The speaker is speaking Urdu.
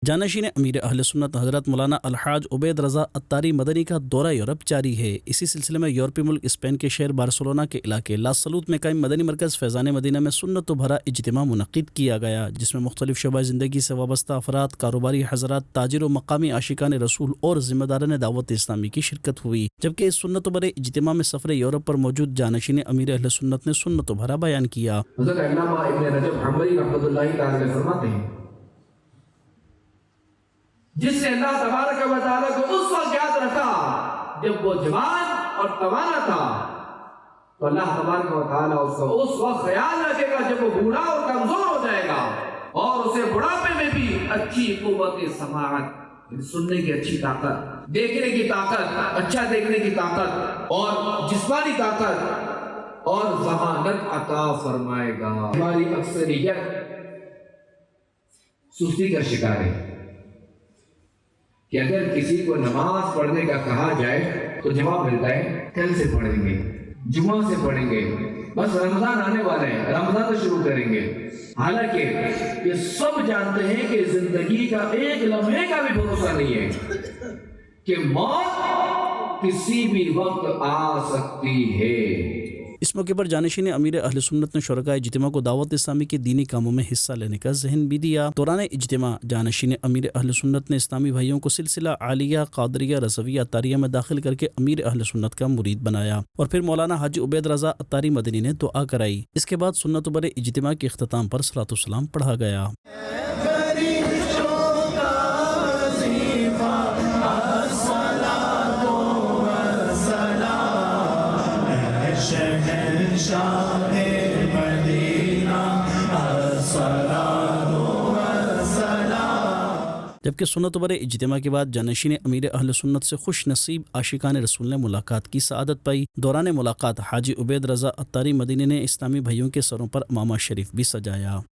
جانشین امیر اہل سنت حضرت مولانا الحاج عبید رضا عطاری مدنی کا دورہ یورپ جاری ہے۔ اسی سلسلے میں یورپی ملک اسپین کے شہر بارسلونا کے علاقے لا سلوط میں قائم مدنی مرکز فیضان مدینہ میں سنت و بھرا اجتماع منعقد کیا گیا، جس میں مختلف شعبۂ زندگی سے وابستہ افراد، کاروباری حضرات، تاجر و مقامی عاشقان رسول اور ذمہ داران دعوت اسلامی کی شرکت ہوئی، جبکہ اس سنت و بھرے اجتماع میں سفر یورپ پر موجود جانشین امیر اہل سنت نے سنت و بھرا بیان کیا۔ حضرت علامہ ابن رجب حنبلی رحمۃ اللہ تعالی فرماتے ہیں، جس نے اللہ تبارک و تعالیٰ کو اس وقت یاد رکھا جب وہ جوان اور توانا تھا، تو اللہ تبارک و تعالیٰ اس کو اس وقت خیال رکھے گا جب وہ بوڑھا اور کمزور ہو جائے گا، اور اسے بڑھاپے میں بھی اچھی قوت سماعت، سننے کی اچھی طاقت، دیکھنے کی طاقت، اچھا دیکھنے کی طاقت اور جسمانی طاقت اور ذہانت عطا فرمائے گا۔ ہماری اکثریت سستی کا شکار ہے کہ اگر کسی کو نماز پڑھنے کا کہا جائے تو جواب ملتا ہے کل سے پڑھیں گے، جمعہ سے پڑھیں گے، بس رمضان آنے والے ہیں، رمضان سے شروع کریں گے۔ حالانکہ یہ سب جانتے ہیں کہ زندگی کا ایک لمحے کا بھی بھروسہ نہیں ہے، کہ موت کسی بھی وقت آ سکتی ہے۔ اس موقع پر جانشین امیر اہل سنت نے شرکاء اجتماع کو دعوت اسلامی کے دینی کاموں میں حصہ لینے کا ذہن بھی دیا۔ دوران اجتماع جانشین امیر اہل سنت نے اسلامی بھائیوں کو سلسلہ عالیہ، قادریہ، رضویہ، عطاریہ میں داخل کر کے امیر اہل سنت کا مرید بنایا، اور پھر مولانا حاجی عبید رضا عطاری مدنی نے دعا کرائی۔ اس کے بعد سنت و بھرے اجتماع کے اختتام پر صلاۃ السلام پڑھا گیا۔ جبکہ سنت و بھرے اجتماع کے بعد جانشین امیر اہل سنت سے خوش نصیب عاشقان رسول نے ملاقات کی سعادت پائی۔ دوران ملاقات حاجی عبید رضا عطاری مدنی نے اسلامی بھائیوں کے سروں پر امامہ شریف بھی سجایا۔